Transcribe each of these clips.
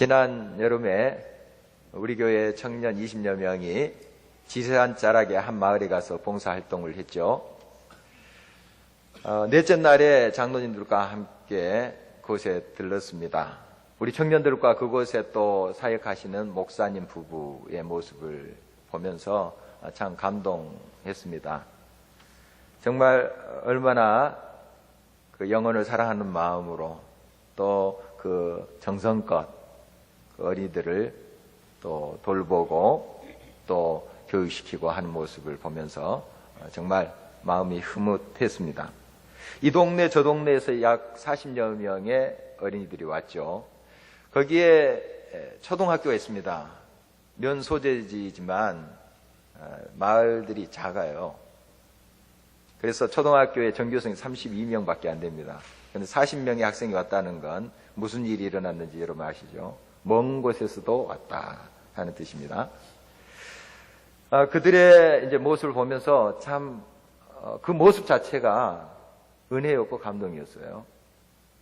지난 여름에 우리 교회 청년 20여 명이 지리산 자락의 한 마을에 가서 봉사활동을 했죠. 넷째 날에 장로님들과 함께 그곳에 들렀습니다. 우리 청년들과 그곳에 또 사역하시는 목사님 부부의 모습을 보면서 참 감동했습니다. 정말 얼마나 그 영혼을 사랑하는 마음으로 또 그 정성껏 그 어린이들을 또 돌보고 또 교육시키고 하는 모습을 보면서 정말 마음이 흐뭇했습니다. 이 동네 저 동네에서 약 40여 명의 어린이들이 왔죠. 거기에 초등학교가 있습니다. 면 소재지지만 마을들이 작아요. 그래서 초등학교에 전교생이 32명밖에 안 됩니다. 그런데 40명의 학생이 왔다는 건 무슨 일이 일어났는지 여러분 아시죠? 먼 곳에서도 왔다 하는 뜻입니다. 그들의 이제 모습을 보면서 참 그 모습 자체가 은혜였고 감동이었어요.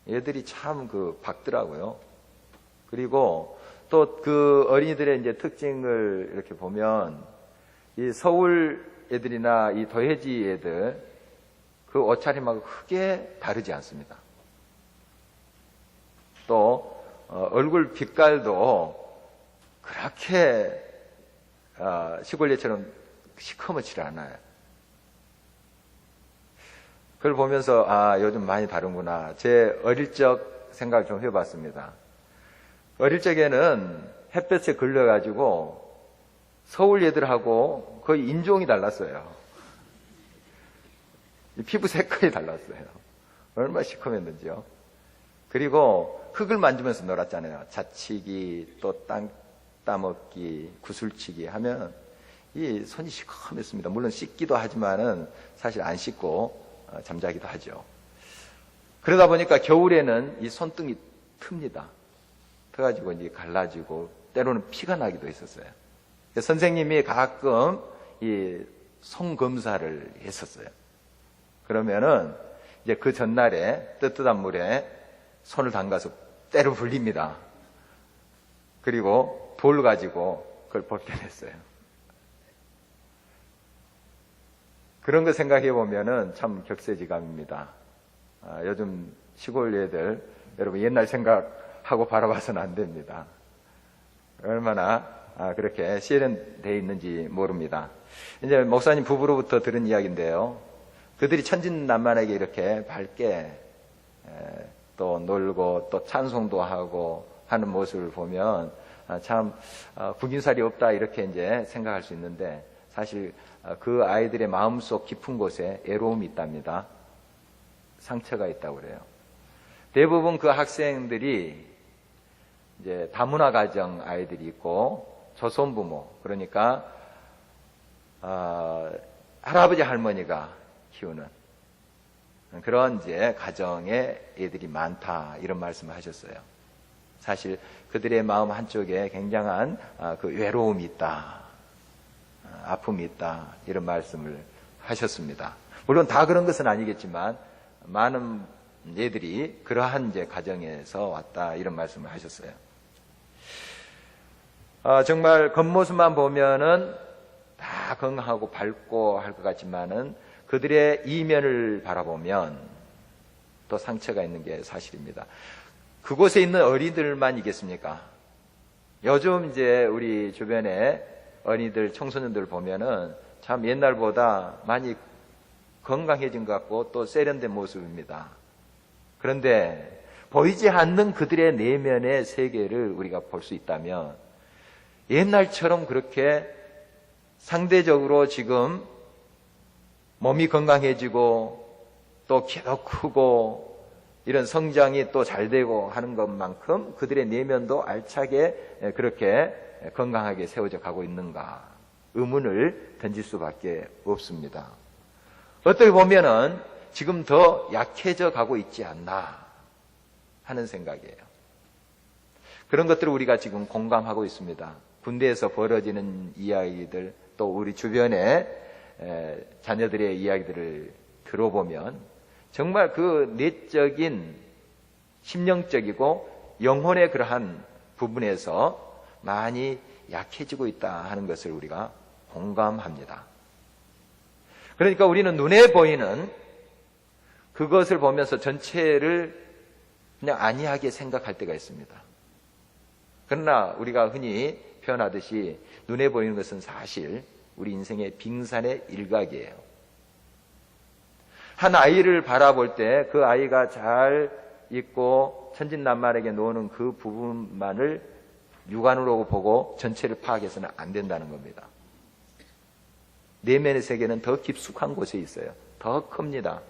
얘들이 참 밝더라고요. 그리고 또 그 어린이들의 이제 특징을 이렇게 보면 이 서울 애들이나 이 도해지 애들 그 옷차림하고 크게 다르지 않습니다. 또 얼굴 빛깔도 그렇게 시골 애처럼 시커멓지 않아요. 그걸 보면서 요즘 많이 다른구나. 제 어릴 적 생각을 좀 해봤습니다. 어릴 적에는 햇볕에 걸려가지고 서울 애들하고 거의 인종이 달랐어요. 피부 색깔이 달랐어요. 얼마나 시커맸는지요. 그리고 흙을 만지면서 놀았잖아요. 자치기, 또 땅 따먹기, 구슬치기 하면 이 손이 시커맸습니다. 물론 씻기도 하지만은 사실 안 씻고 잠자기도 하죠. 그러다 보니까 겨울에는 이 손등이 틉니다. 터가지고 이제 갈라지고 때로는 피가 나기도 했었어요. 선생님이 가끔 이 손검사를 했었어요. 그러면은 이제 그 전날에 뜨뜻한 물에 손을 담가서 때로 불립니다. 그리고 돌 가지고 그걸 벗겨냈어요. 그런 거 생각해 보면은 참 격세지감입니다. 요즘 시골 애들 여러분 옛날 생각하고 바라봐서는 안 됩니다. 얼마나 그렇게 세련되어 있는지 모릅니다. 이제 목사님 부부로부터 들은 이야기인데요. 그들이 천진난만하게 이렇게 밝게 또 놀고 또 찬송도 하고 하는 모습을 보면 참 구긴살이 없다 이렇게 이제 생각할 수 있는데 사실 그 아이들의 마음속 깊은 곳에 애로움이 있답니다. 상처가 있다고 그래요. 대부분 그 학생들이 이제 다문화 가정 아이들이 있고 조선부모 그러니까 할아버지 할머니가 키우는 그런 이제 가정의 애들이 많다 이런 말씀을 하셨어요. 사실 그들의 마음 한쪽에 굉장한 그 외로움이 있다, 아픔이 있다 이런 말씀을 하셨습니다. 물론 다 그런 것은 아니겠지만 많은 애들이 그러한 이제 가정에서 왔다 이런 말씀을 하셨어요. 정말 겉모습만 보면은 다 건강하고 밝고 할 것 같지만은 그들의 이면을 바라보면 또 상처가 있는 게 사실입니다. 그곳에 있는 어린이들만이겠습니까? 요즘 이제 우리 주변에 어린이들, 청소년들 보면은 참 옛날보다 많이 건강해진 것 같고 또 세련된 모습입니다. 그런데 보이지 않는 그들의 내면의 세계를 우리가 볼 수 있다면 옛날처럼 그렇게 상대적으로 지금 몸이 건강해지고 또 키도 크고 이런 성장이 또 잘 되고 하는 것만큼 그들의 내면도 알차게 그렇게 건강하게 세워져 가고 있는가 의문을 던질 수밖에 없습니다. 어떻게 보면은 지금 더 약해져 가고 있지 않나 하는 생각이에요. 그런 것들을 우리가 지금 공감하고 있습니다. 군대에서 벌어지는 이야기들 또 우리 주변에 자녀들의 이야기들을 들어보면 정말 그 내적인 심령적이고 영혼의 그러한 부분에서 많이 약해지고 있다 하는 것을 우리가 공감합니다. 그러니까 우리는 눈에 보이는 그것을 보면서 전체를 그냥 안이하게 생각할 때가 있습니다. 그러나 우리가 흔히 표현하듯이 눈에 보이는 것은 사실 우리 인생의 빙산의 일각이에요. 한 아이를 바라볼 때 그 아이가 잘 있고 천진난만하게 노는 그 부분만을 육안으로 보고 전체를 파악해서는 안 된다는 겁니다. 내면의 세계는 더 깊숙한 곳에 있어요. 더 큽니다.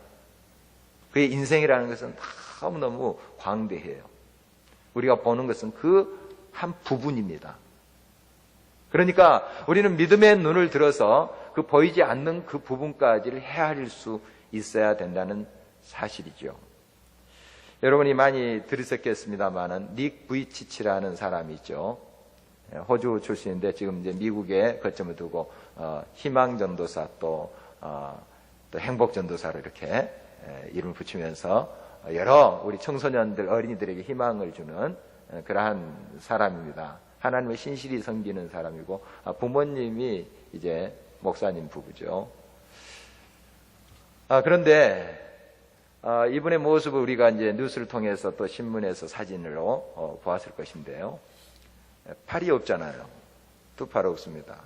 그의 인생이라는 것은 너무너무 광대해요. 우리가 보는 것은 그 한 부분입니다. 그러니까 우리는 믿음의 눈을 들어서 그 보이지 않는 그 부분까지를 헤아릴 수 있어야 된다는 사실이죠. 여러분이 많이 들으셨겠습니다만은 닉 부이치치라는 사람이 있죠. 호주 출신인데 지금 이제 미국에 거점을 두고 희망전도사 또 행복전도사로 이렇게 이름을 붙이면서 여러 우리 청소년들 어린이들에게 희망을 주는 그러한 사람입니다. 하나님을 신실히 섬기는 사람이고 부모님이 이제 목사님 부부죠. 그런데 이분의 모습을 우리가 이제 뉴스를 통해서 또 신문에서 사진으로 보았을 것인데요. 팔이 없잖아요. 두 팔 없습니다.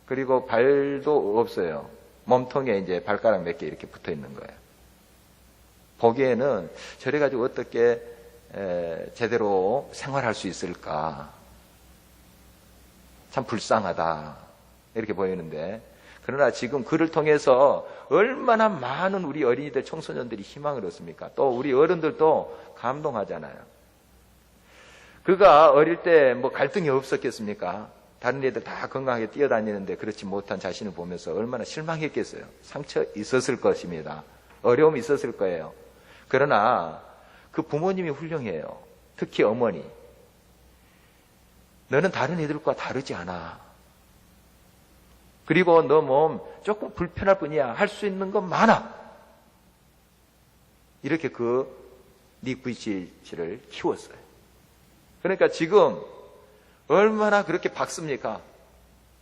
그리고 발도 없어요. 몸통에 이제 발가락 몇 개 이렇게 붙어 있는 거예요. 보기에는 저래 가지고 어떻게 제대로 생활할 수 있을까? 참 불쌍하다. 이렇게 보이는데, 그러나 지금 그를 통해서 얼마나 많은 우리 어린이들, 청소년들이 희망을 얻습니까? 또 우리 어른들도 감동하잖아요. 그가 어릴 때 뭐 갈등이 없었겠습니까? 다른 애들 다 건강하게 뛰어다니는데 그렇지 못한 자신을 보면서 얼마나 실망했겠어요. 상처 있었을 것입니다. 어려움이 있었을 거예요. 그러나 그 부모님이 훌륭해요. 특히 어머니. 너는 다른 애들과 다르지 않아. 그리고 너 몸 조금 불편할 뿐이야. 할 수 있는 건 많아. 이렇게 그 닉 부이치치를 키웠어요. 그러니까 지금 얼마나 그렇게 박습니까?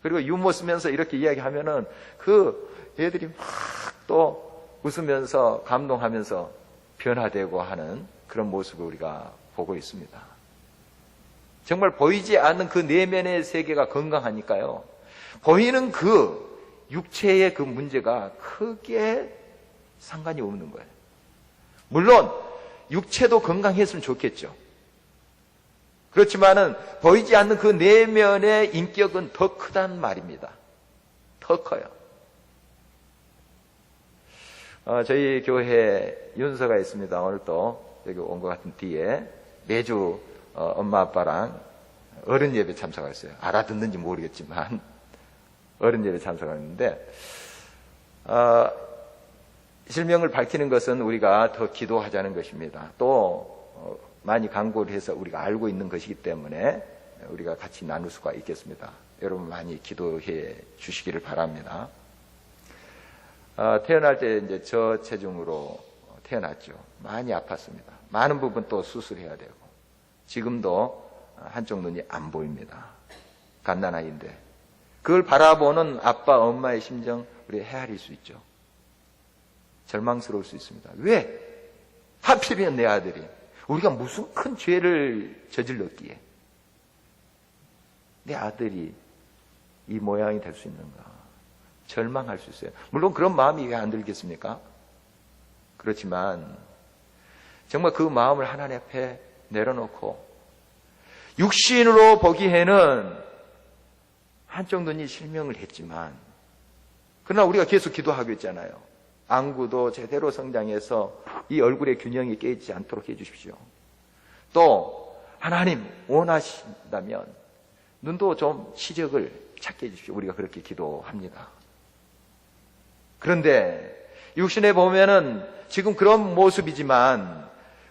그리고 유머 쓰면서 이렇게 이야기하면은 그 애들이 막 또 웃으면서 감동하면서 변화되고 하는 그런 모습을 우리가 보고 있습니다. 정말 보이지 않는 그 내면의 세계가 건강하니까요. 보이는 그 육체의 그 문제가 크게 상관이 없는 거예요. 물론 육체도 건강했으면 좋겠죠. 그렇지만은 보이지 않는 그 내면의 인격은 더 크단 말입니다. 더 커요. 저희 교회 윤서가 있습니다. 오늘 또 여기 온 것 같은 뒤에 매주 엄마 아빠랑 어른 예배 참석했어요. 알아듣는지 모르겠지만 어른 예배 참석했는데 실명을 밝히는 것은 우리가 더 기도하자는 것입니다. 또 많이 강구를 해서 우리가 알고 있는 것이기 때문에 우리가 같이 나눌 수가 있겠습니다. 여러분 많이 기도해 주시기를 바랍니다. 태어날 때 이제 저체중으로 태어났죠. 많이 아팠습니다. 많은 부분 또 수술해야 되고 지금도 한쪽 눈이 안 보입니다. 갓난아이인데 그걸 바라보는 아빠 엄마의 심정 우리 헤아릴 수 있죠. 절망스러울 수 있습니다. 왜? 하필이면 내 아들이 우리가 무슨 큰 죄를 저질렀기에 내 아들이 이 모양이 될 수 있는가 절망할 수 있어요. 물론 그런 마음이 왜 안 들겠습니까? 그렇지만 정말 그 마음을 하나님 앞에 내려놓고 육신으로 보기에는 한쪽 눈이 실명을 했지만 그러나 우리가 계속 기도하고 있잖아요. 안구도 제대로 성장해서 이 얼굴의 균형이 깨지지 않도록 해주십시오. 또 하나님 원하신다면 눈도 좀 시력을 찾게 해주십시오. 우리가 그렇게 기도합니다. 그런데 육신에 보면은 지금 그런 모습이지만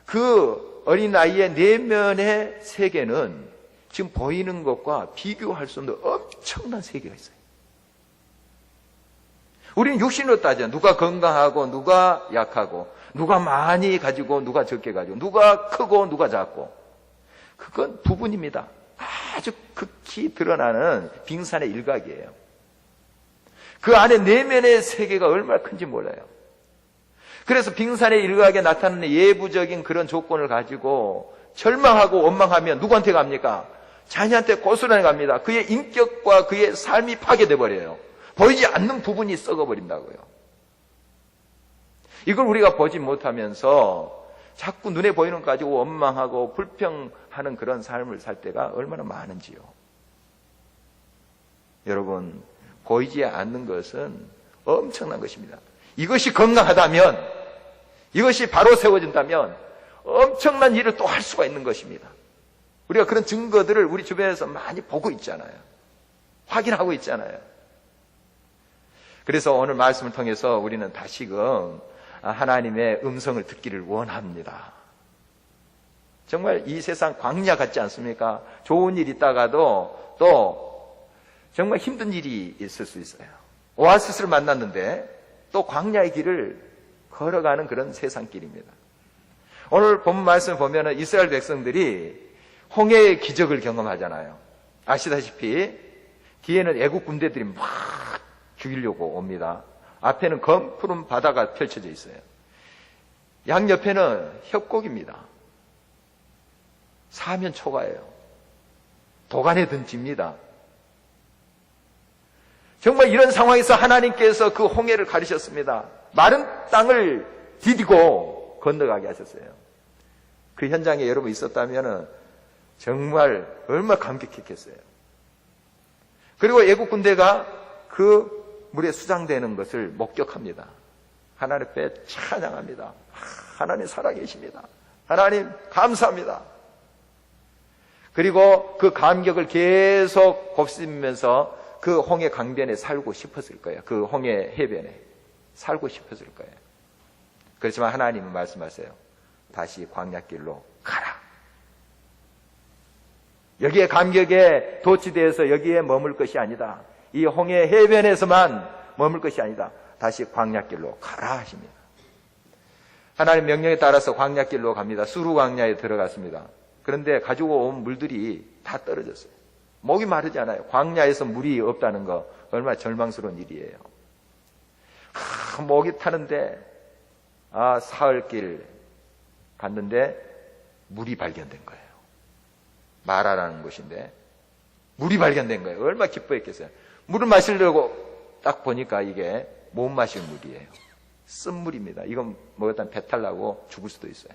그 어린아이의 내면의 세계는 지금 보이는 것과 비교할 수 없는 엄청난 세계가 있어요. 우리는 육신으로 따져 누가 건강하고 누가 약하고 누가 많이 가지고 누가 적게 가지고 누가 크고 누가 작고 그건 부분입니다. 아주 극히 드러나는 빙산의 일각이에요. 그 안에 내면의 세계가 얼마나 큰지 몰라요. 그래서 빙산의 일각에 나타나는 예부적인 그런 조건을 가지고 절망하고 원망하면 누구한테 갑니까? 자녀한테 고스란히 갑니다. 그의 인격과 그의 삶이 파괴돼 버려요. 보이지 않는 부분이 썩어버린다고요. 이걸 우리가 보지 못하면서 자꾸 눈에 보이는 것 가지고 원망하고 불평하는 그런 삶을 살 때가 얼마나 많은지요. 여러분, 보이지 않는 것은 엄청난 것입니다. 이것이 건강하다면, 이것이 바로 세워진다면 엄청난 일을 또 할 수가 있는 것입니다. 우리가 그런 증거들을 우리 주변에서 많이 보고 있잖아요. 확인하고 있잖아요. 그래서 오늘 말씀을 통해서 우리는 다시금 하나님의 음성을 듣기를 원합니다. 정말 이 세상 광야 같지 않습니까? 좋은 일 있다가도 또 정말 힘든 일이 있을 수 있어요. 오아시스를 만났는데 또 광야의 길을 걸어가는 그런 세상길입니다. 오늘 본문 말씀을 보면 이스라엘 백성들이 홍해의 기적을 경험하잖아요. 아시다시피 뒤에는 애국 군대들이 막 죽이려고 옵니다. 앞에는 검푸른 바다가 펼쳐져 있어요. 양옆에는 협곡입니다. 사면 초가예요. 도간에 든 집니다. 정말 이런 상황에서 하나님께서 그 홍해를 가르셨습니다. 마른 땅을 디디고 건너가게 하셨어요. 그 현장에 여러분 있었다면 정말 얼마나 감격했겠어요. 그리고 애국 군대가 그 물에 수장되는 것을 목격합니다. 하나님 앞에 찬양합니다. 하나님 살아계십니다. 하나님 감사합니다. 그리고 그 감격을 계속 곱씹으면서 그 홍해 강변에 살고 싶었을 거예요. 그 홍해 해변에 살고 싶었을 거예요. 그렇지만 하나님은 말씀하세요. 다시 광야길로 가라. 여기에 감격에 도취되어서 여기에 머물 것이 아니다. 이 홍해 해변에서만 머물 것이 아니다. 다시 광야길로 가라 하십니다. 하나님 명령에 따라서 광야길로 갑니다. 수루 광야에 들어갔습니다. 그런데 가지고 온 물들이 다 떨어졌어요. 목이 마르지 않아요. 광야에서 물이 없다는 거 얼마나 절망스러운 일이에요. 목이 타는데 사흘길 갔는데 물이 발견된 거예요. 마라라는 곳인데 물이 발견된 거예요. 얼마나 기뻐했겠어요. 물을 마시려고 딱 보니까 이게 못 마실 물이에요. 쓴물입니다. 이건 먹었다면 배탈 나고 죽을 수도 있어요.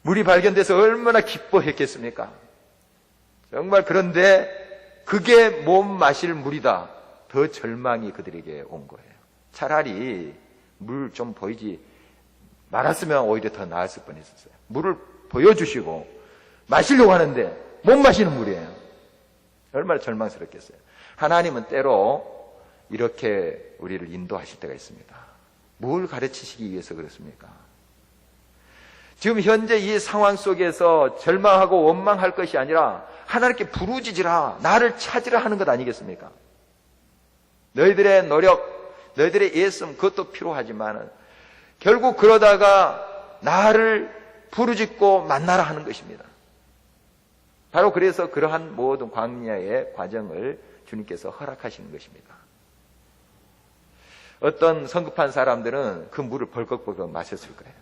물이 발견돼서 얼마나 기뻐했겠습니까? 정말. 그런데 그게 못 마실 물이다. 더 절망이 그들에게 온 거예요. 차라리 물 좀 보이지 말았으면 오히려 더 나았을 뻔했었어요. 물을 보여주시고 마시려고 하는데 못 마시는 물이에요. 얼마나 절망스럽겠어요. 하나님은 때로 이렇게 우리를 인도하실 때가 있습니다. 뭘 가르치시기 위해서 그렇습니까? 지금 현재 이 상황 속에서 절망하고 원망할 것이 아니라 하나님께 부르짖으라, 나를 찾으라 하는 것 아니겠습니까? 너희들의 노력, 너희들의 애씀 그것도 필요하지만 결국 그러다가 나를 부르짖고 만나라 하는 것입니다. 바로 그래서 그러한 모든 광야의 과정을 주님께서 허락하시는 것입니다. 어떤 성급한 사람들은 그 물을 벌컥벌컥 마셨을 거예요.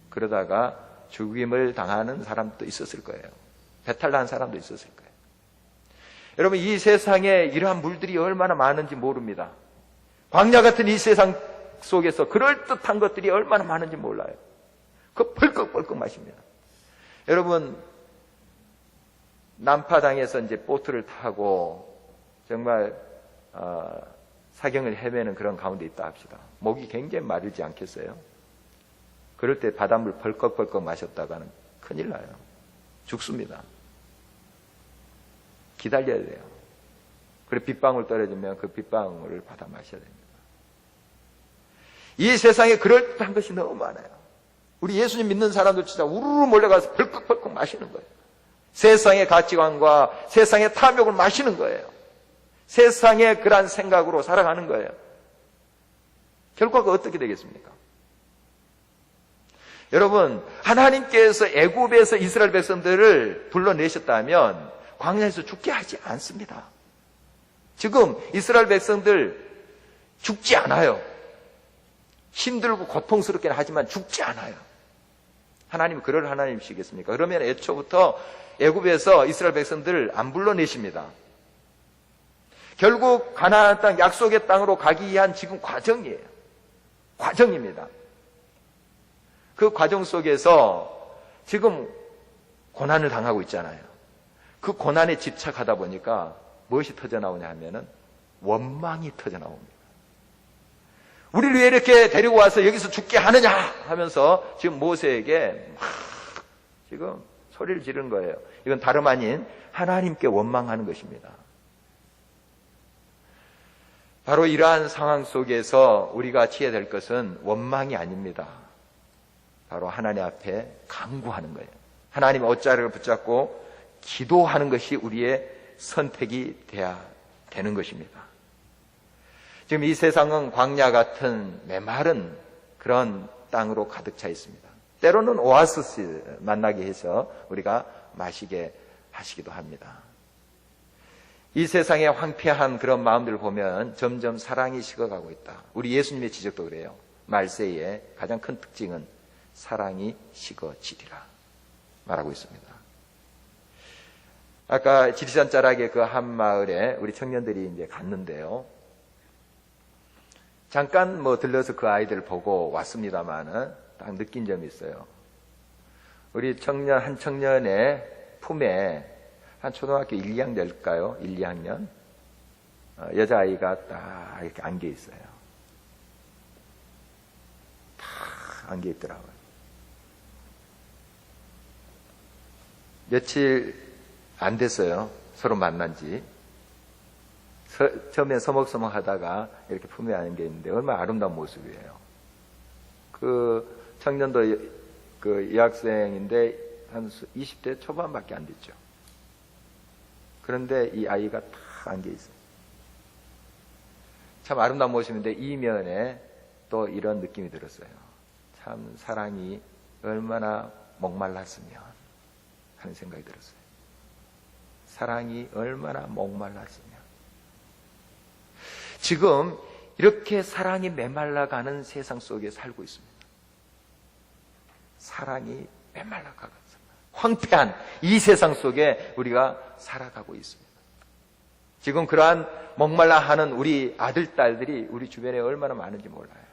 그러다가 죽임을 당하는 사람도 있었을 거예요. 배탈 난 사람도 있었을 거예요. 여러분, 이 세상에 이러한 물들이 얼마나 많은지 모릅니다. 광야 같은 이 세상 속에서 그럴듯한 것들이 얼마나 많은지 몰라요. 그 벌컥벌컥 마십니다. 여러분, 난파당에서 이제 보트를 타고 정말 사경을 헤매는 그런 가운데 있다 합시다. 목이 굉장히 마르지 않겠어요? 그럴 때 바닷물 벌컥벌컥 마셨다가는 큰일 나요. 죽습니다. 기다려야 돼요. 그리고 빗방울 떨어지면 그 빗방울을 받아 마셔야 됩니다. 이 세상에 그럴듯한 것이 너무 많아요. 우리 예수님 믿는 사람들 진짜 우르르 몰려가서 벌컥벌컥 마시는 거예요. 세상의 가치관과 세상의 탐욕을 마시는 거예요. 세상의 그러한 생각으로 살아가는 거예요. 결과가 어떻게 되겠습니까? 여러분, 하나님께서 애굽에서 이스라엘 백성들을 불러내셨다면 광야에서 죽게 하지 않습니다. 지금 이스라엘 백성들 죽지 않아요. 힘들고 고통스럽긴 하지만 죽지 않아요. 하나님은 그럴 하나님이시겠습니까? 그러면 애초부터 애굽에서 이스라엘 백성들을 안 불러내십니다. 결국 가나안 땅, 약속의 땅으로 가기 위한 지금 과정이에요. 과정입니다. 그 과정 속에서 지금 고난을 당하고 있잖아요. 그 고난에 집착하다 보니까 무엇이 터져나오냐 하면은 원망이 터져나옵니다. 우리를 왜 이렇게 데리고 와서 여기서 죽게 하느냐 하면서 지금 모세에게 막 지금 소리를 지른 거예요. 이건 다름 아닌 하나님께 원망하는 것입니다. 바로 이러한 상황 속에서 우리가 취해야 될 것은 원망이 아닙니다. 바로 하나님 앞에 간구하는 거예요. 하나님의 옷자락을 붙잡고 기도하는 것이 우리의 선택이 돼야 되는 것입니다. 지금 이 세상은 광야 같은 메마른 그런 땅으로 가득 차 있습니다. 때로는 오아시스 만나게 해서 우리가 마시게 하시기도 합니다. 이 세상의 황폐한 그런 마음들을 보면 점점 사랑이 식어가고 있다. 우리 예수님의 지적도 그래요. 말세의 가장 큰 특징은 사랑이 식어지리라 말하고 있습니다. 아까 지리산 자락의 그 한 마을에 우리 청년들이 이제 갔는데요. 잠깐 들려서 그 아이들 보고 왔습니다만은 딱 느낀 점이 있어요. 우리 한 청년의 품에 한 초등학교 1, 2학년 될까요? 1, 2학년? 여자아이가 딱 이렇게 안겨 있어요. 딱 안겨 있더라고요. 며칠 안 됐어요. 서로 만난 지. 처음엔 서먹서먹 하다가 이렇게 품에 안겨 있는데 얼마나 아름다운 모습이에요. 그 청년도 그 여학생인데 한 20대 초반밖에 안 됐죠. 그런데 이 아이가 딱 안겨 있어요. 참 아름다운 모습인데 이면에 또 이런 느낌이 들었어요. 참 사랑이 얼마나 목말랐으면 하는 생각이 들었어요. 사랑이 얼마나 목말랐으면. 지금 이렇게 사랑이 메말라가는 세상 속에 살고 있습니다. 사랑이 메말라가고 있습니다. 황폐한 이 세상 속에 우리가 살아가고 있습니다. 지금 그러한 목말라하는 우리 아들, 딸들이 우리 주변에 얼마나 많은지 몰라요.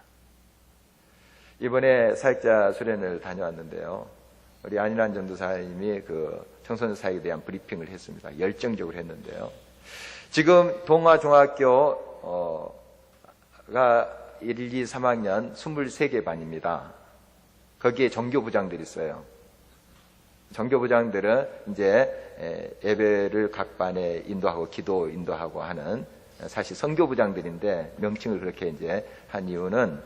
이번에 사역자 수련을 다녀왔는데요. 우리 안일환 전도사님이 그 청소년 사역에 대한 브리핑을 했습니다. 열정적으로 했는데요. 지금 동아중학교가 1, 2, 3학년 23개 반입니다. 거기에 정교부장들이 있어요. 정교부장들은 이제 예배를 각 반에 인도하고 기도 인도하고 하는 사실 선교부장들인데 명칭을 그렇게 이제 한 이유는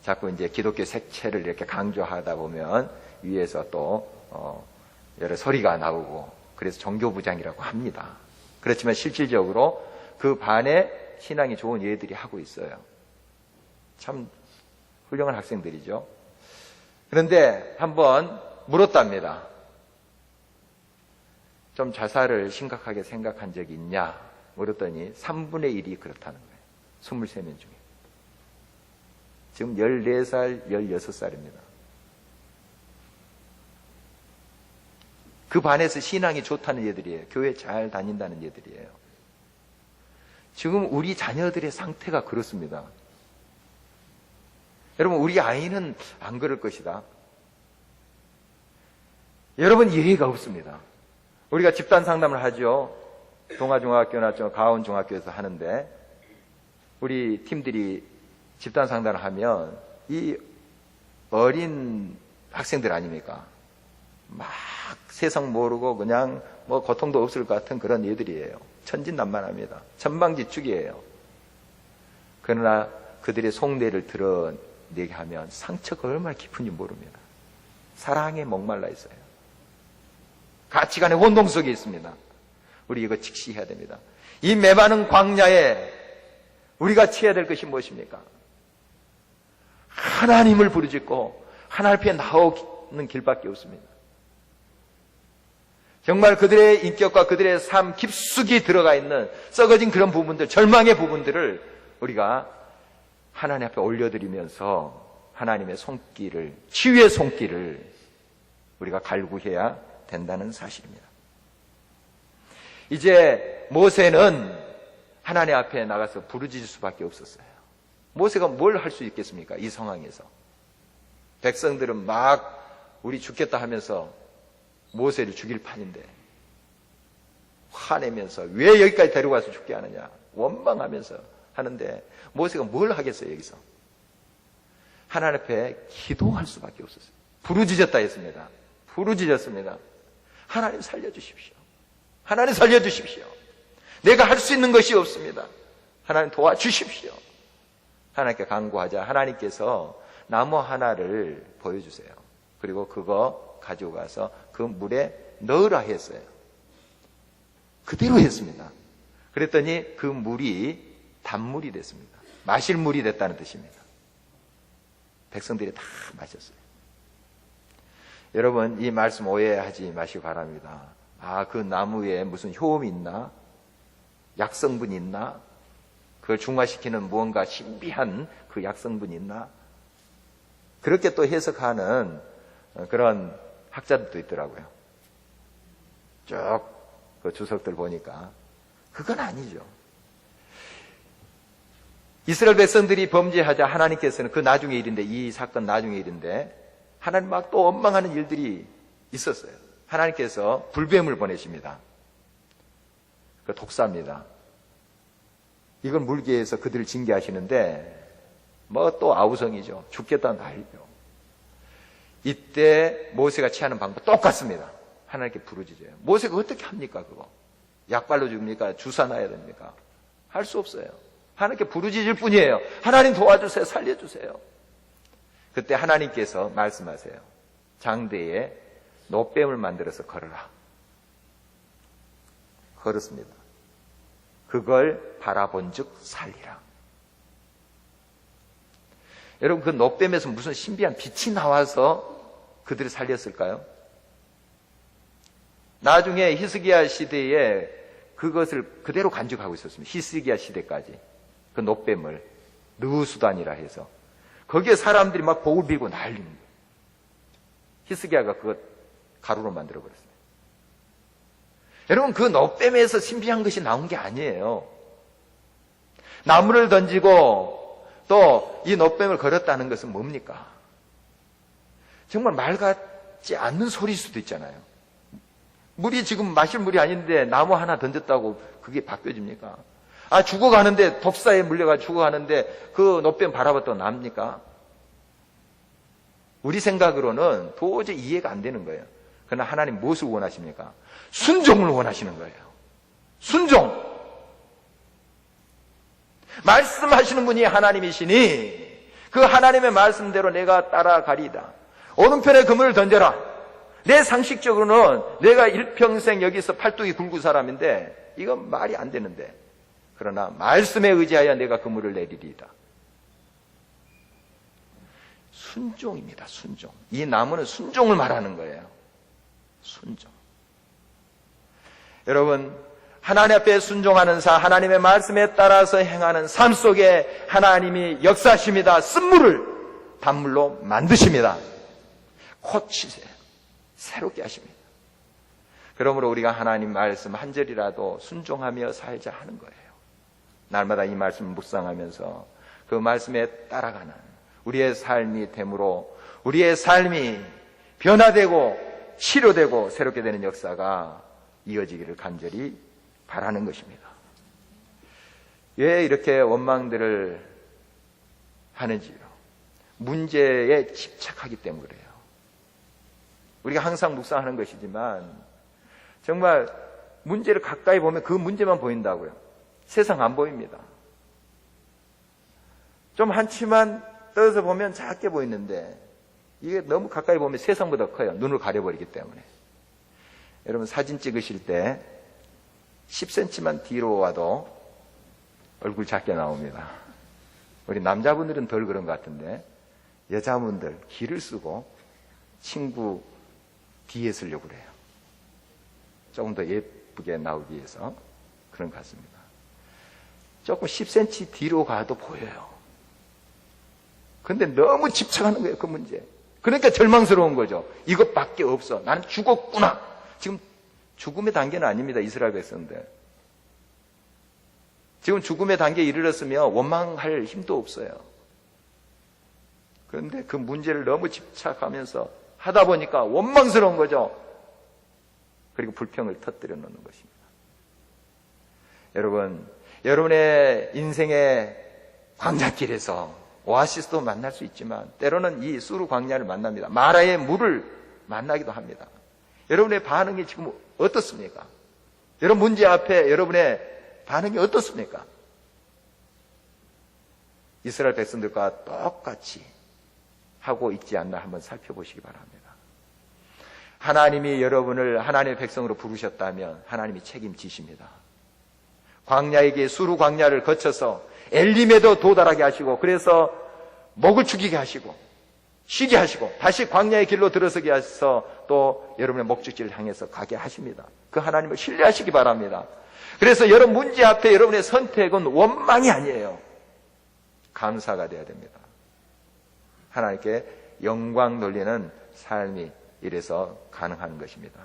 자꾸 이제 기독교 색채를 이렇게 강조하다 보면 위에서 또 여러 소리가 나오고 그래서 정교부장이라고 합니다. 그렇지만 실질적으로 그 반에 신앙이 좋은 예들이 하고 있어요. 참 훌륭한 학생들이죠. 그런데 한번 물었답니다. 좀 자살을 심각하게 생각한 적이 있냐 물었더니 3분의 1이 그렇다는 거예요. 23명 중에. 지금 14살, 16살입니다. 그 반에서 신앙이 좋다는 얘들이에요. 교회 잘 다닌다는 얘들이에요. 지금 우리 자녀들의 상태가 그렇습니다. 여러분, 우리 아이는 안 그럴 것이다. 여러분, 이해가 없습니다. 우리가 집단 상담을 하죠. 동아중학교나 가온중학교에서 하는데 우리 팀들이 집단 상담을 하면 이 어린 학생들 아닙니까? 막 세상 모르고 그냥 고통도 없을 것 같은 그런 애들이에요. 천진난만합니다. 천방지축이에요. 그러나 그들의 속내를 드러내게 하면 상처가 얼마나 깊은지 모릅니다. 사랑에 목말라 있어요. 가치관의 혼동 속에 있습니다. 우리 이거 직시해야 됩니다. 이 메마른 광야에 우리가 취해야 될 것이 무엇입니까? 하나님을 부르짖고 하나님 앞에 나오는 길밖에 없습니다. 정말 그들의 인격과 그들의 삶 깊숙이 들어가 있는 썩어진 그런 부분들, 절망의 부분들을 우리가 하나님 앞에 올려드리면서 하나님의 손길을, 치유의 손길을 우리가 갈구해야 된다는 사실입니다. 이제 모세는 하나님 앞에 나가서 부르짖을 수밖에 없었어요. 모세가 뭘 할 수 있겠습니까? 이 상황에서. 백성들은 막 우리 죽겠다 하면서 모세를 죽일 판인데 화내면서 왜 여기까지 데려가서 죽게 하느냐 원망하면서 하는데 모세가 뭘 하겠어요? 여기서 하나님 앞에 기도할 수밖에 없었어요. 부르짖었다 했습니다. 부르짖었습니다. 하나님 살려주십시오. 하나님 살려주십시오. 내가 할 수 있는 것이 없습니다. 하나님 도와주십시오. 하나님께 간구하자. 하나님께서 나무 하나를 보여주세요. 그리고 그거 가지고 가서 그 물에 넣으라 했어요. 그대로 했습니다. 그랬더니 그 물이 단물이 됐습니다. 마실 물이 됐다는 뜻입니다. 백성들이 다 마셨어요. 여러분, 이 말씀 오해하지 마시기 바랍니다. 아, 그 나무에 무슨 효험이 있나? 약성분이 있나? 그걸 중화시키는 무언가 신비한 그 약성분이 있나? 그렇게 또 해석하는 그런 학자들도 있더라고요. 쭉 그 주석들 보니까 그건 아니죠. 이스라엘 백성들이 범죄하자 하나님께서는 그 나중의 일인데, 이 사건 나중의 일인데 하나님 막 또 원망하는 일들이 있었어요. 하나님께서 불뱀을 보내십니다. 그 독사입니다. 이걸 물게 해서 그들을 징계하시는데 뭐 또 아우성이죠. 죽겠다는 난리죠. 이때 모세가 취하는 방법 똑같습니다. 하나님께 부르짖어요. 모세가 어떻게 합니까? 그거 약발로 줍니까? 주사 놔야 됩니까? 할 수 없어요. 하나님께 부르짖을 뿐이에요. 하나님 도와주세요. 살려주세요. 그때 하나님께서 말씀하세요. 장대에 노뱀을 만들어서 걸어라. 걸었습니다. 그걸 바라본 즉 살리라. 여러분, 그 노뱀에서 무슨 신비한 빛이 나와서 그들을 살렸을까요? 나중에 히스기야 시대에 그것을 그대로 간직하고 있었습니다. 히스기야 시대까지. 그 노뱀을 느우수단이라 해서 거기에 사람들이 막 복을 빌고 난립니다. 히스기야가 그것 가루로 만들어 버렸어요. 여러분, 그 노뱀에서 신비한 것이 나온 게 아니에요. 나무를 던지고 또 이 노뱀을 걸었다는 것은 뭡니까? 정말 말 같지 않는 소리일 수도 있잖아요. 물이 지금 마실 물이 아닌데 나무 하나 던졌다고 그게 바뀌어집니까? 아, 죽어가는데, 독사에 물려가 죽어가는데 그 노뱀 바라봤다고 납니까? 우리 생각으로는 도저히 이해가 안 되는 거예요. 그러나 하나님 무엇을 원하십니까? 순종을 원하시는 거예요. 순종. 말씀하시는 분이 하나님이시니 그 하나님의 말씀대로 내가 따라가리이다. 오른편에 그물을 던져라. 내 상식적으로는 내가 일평생 여기서 팔뚝이 굵은 사람인데 이건 말이 안 되는데, 그러나 말씀에 의지하여 내가 그물을 내리리이다. 순종입니다. 순종. 이 나무는 순종을 말하는 거예요. 순종. 여러분, 하나님 앞에 순종하는 사, 하나님의 말씀에 따라서 행하는 삶 속에 하나님이 역사하십니다. 쓴물을 단물로 만드십니다. 고치세요. 새롭게 하십니다. 그러므로 우리가 하나님 말씀 한 절이라도 순종하며 살자 하는 거예요. 날마다 이 말씀을 묵상하면서 그 말씀에 따라가는 우리의 삶이 되므로 우리의 삶이 변화되고 치료되고 새롭게 되는 역사가 이어지기를 간절히 바라는 것입니다. 왜 이렇게 원망들을 하는지요? 문제에 집착하기 때문에 그래요. 우리가 항상 묵상하는 것이지만 정말 문제를 가까이 보면 그 문제만 보인다고요. 세상 안 보입니다. 좀 한치만 떠서 보면 작게 보이는데 이게 너무 가까이 보면 세상보다 커요. 눈을 가려버리기 때문에. 여러분, 사진 찍으실 때 10cm만 뒤로 와도 얼굴 작게 나옵니다. 우리 남자분들은 덜 그런 것 같은데 여자분들 기를 쓰고 친구 뒤에 서려고 그래요. 조금 더 예쁘게 나오기 위해서. 그런 것 같습니다. 조금 10cm 뒤로 가도 보여요. 근데 너무 집착하는 거예요, 그 문제. 그러니까 절망스러운 거죠. 이것밖에 없어. 나는 죽었구나. 지금 죽음의 단계는 아닙니다, 이스라엘 백성들. 지금 죽음의 단계에 이르렀으면 원망할 힘도 없어요. 그런데 그 문제를 너무 집착하면서 하다 보니까 원망스러운 거죠. 그리고 불평을 터뜨려 놓는 것입니다. 여러분, 여러분의 인생의 광야길에서 오아시스도 만날 수 있지만 때로는 이 수르 광야를 만납니다. 마라의 물을 만나기도 합니다. 여러분의 반응이 지금 어떻습니까? 여러분 문제 앞에 여러분의 반응이 어떻습니까? 이스라엘 백성들과 똑같이 하고 있지 않나 한번 살펴보시기 바랍니다. 하나님이 여러분을 하나님의 백성으로 부르셨다면 하나님이 책임지십니다. 광야의 길, 수르 광야를 거쳐서 엘림에도 도달하게 하시고, 그래서 목을 죽이게 하시고 쉬게 하시고 다시 광야의 길로 들어서게 하셔서 또 여러분의 목적지를 향해서 가게 하십니다. 그 하나님을 신뢰하시기 바랍니다. 그래서 여러분 문제 앞에 여러분의 선택은 원망이 아니에요. 감사가 돼야 됩니다. 하나님께 영광 돌리는 삶이 이래서 가능한 것입니다.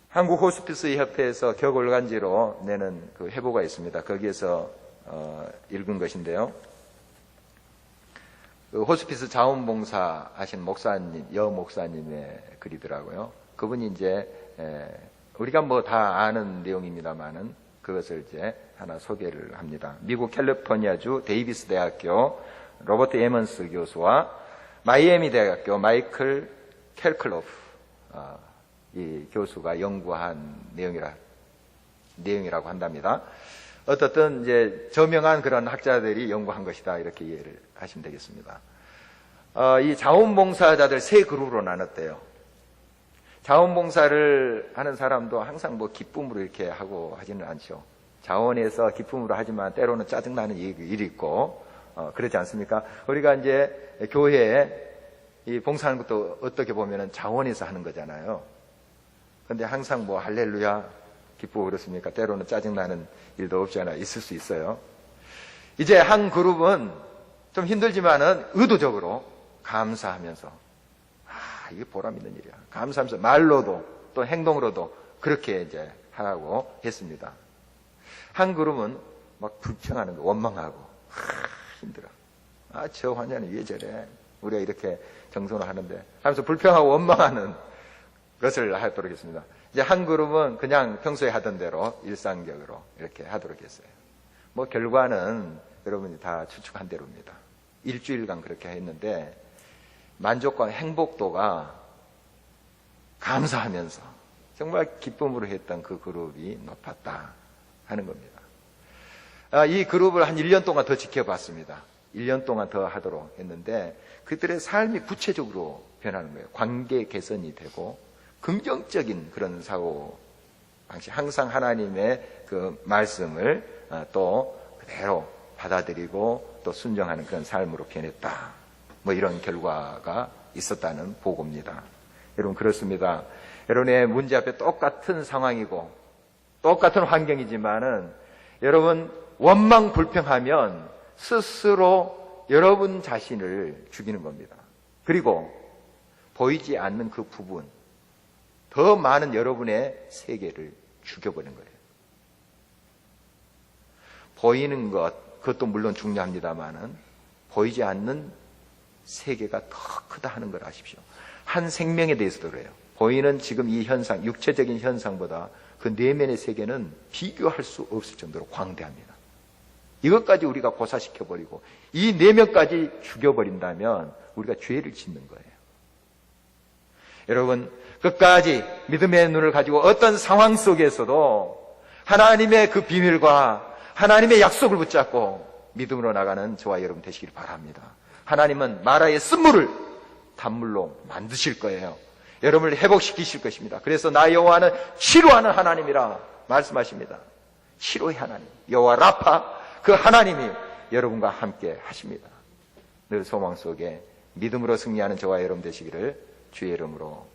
한국 호스피스 협회에서 격올간지로 내는 그 회보가 있습니다. 거기에서 읽은 것인데요. 그 호스피스 자원봉사 하신 목사님, 목사님의 글이더라고요. 그분이 이제 우리가 뭐 다 아는 내용입니다만은 그것을 이제 하나 소개를 합니다. 미국 캘리포니아주 데이비스 대학교 로버트 에먼스 교수와 마이애미 대학교 마이클 켈클로프 이 교수가 연구한 내용이라고 한답니다. 어떻든 이제 저명한 그런 학자들이 연구한 것이다, 이렇게 이해를 하시면 되겠습니다. 이 자원봉사자들 세 그룹으로 나눴대요. 자원봉사를 하는 사람도 항상 뭐 기쁨으로 이렇게 하고 하지는 않죠. 자원에서 기쁨으로 하지만 때로는 짜증나는 일이 있고 그렇지 않습니까? 우리가 이제 교회에 이 봉사하는 것도 어떻게 보면은 자원에서 하는 거잖아요. 근데 항상 뭐 할렐루야 기쁘고 그렇습니까? 때로는 짜증나는 일도 없지 않아 있을 수 있어요. 이제 한 그룹은 좀 힘들지만은 의도적으로 감사하면서 이게 보람 있는 일이야. 감사하면서 말로도 또 행동으로도 그렇게 이제 하라고 했습니다. 한 그룹은 막 불평하는 거, 원망하고 힘들어. 저 환자는 왜 저래? 우리가 이렇게 정성을 하는데 하면서 불평하고 원망하는 것을 하도록 했습니다. 이제 한 그룹은 그냥 평소에 하던 대로 일상적으로 이렇게 하도록 했어요. 뭐 결과는 여러분이 다 추측한 대로입니다. 일주일간 그렇게 했는데 만족과 행복도가 감사하면서 정말 기쁨으로 했던 그 그룹이 높았다 하는 겁니다. 이 그룹을 한 1년 동안 더 지켜봤습니다. 1년 동안 더 하도록 했는데 그들의 삶이 구체적으로 변하는 거예요. 관계 개선이 되고 긍정적인 그런 사고 방식, 항상 하나님의 그 말씀을 또 그대로 받아들이고 또 순종하는 그런 삶으로 변했다. 뭐 이런 결과가 있었다는 보고입니다. 여러분 그렇습니다. 여러분의 문제 앞에 똑같은 상황이고 똑같은 환경이지만은 여러분 원망 불평하면 스스로 여러분 자신을 죽이는 겁니다. 그리고 보이지 않는 그 부분, 더 많은 여러분의 세계를 죽여버리는 거예요. 보이는 것, 그것도 물론 중요합니다만은 보이지 않는 세계가 더 크다 하는 걸 아십시오. 한 생명에 대해서도 그래요. 보이는 지금 이 현상, 육체적인 현상보다 그 내면의 세계는 비교할 수 없을 정도로 광대합니다. 이것까지 우리가 고사시켜버리고 이 내면까지 죽여버린다면 우리가 죄를 짓는 거예요. 여러분 끝까지 믿음의 눈을 가지고 어떤 상황 속에서도 하나님의 그 비밀과 하나님의 약속을 붙잡고 믿음으로 나가는 저와 여러분 되시길 바랍니다. 하나님은 마라의 쓴물을 단물로 만드실 거예요. 여러분을 회복시키실 것입니다. 그래서 나 여호와는 치료하는 하나님이라 말씀하십니다. 치료의 하나님, 여호와 라파, 그 하나님이 여러분과 함께 하십니다. 늘 소망 속에 믿음으로 승리하는 저와 여러분 되시기를 주의 이름으로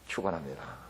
축원합니다.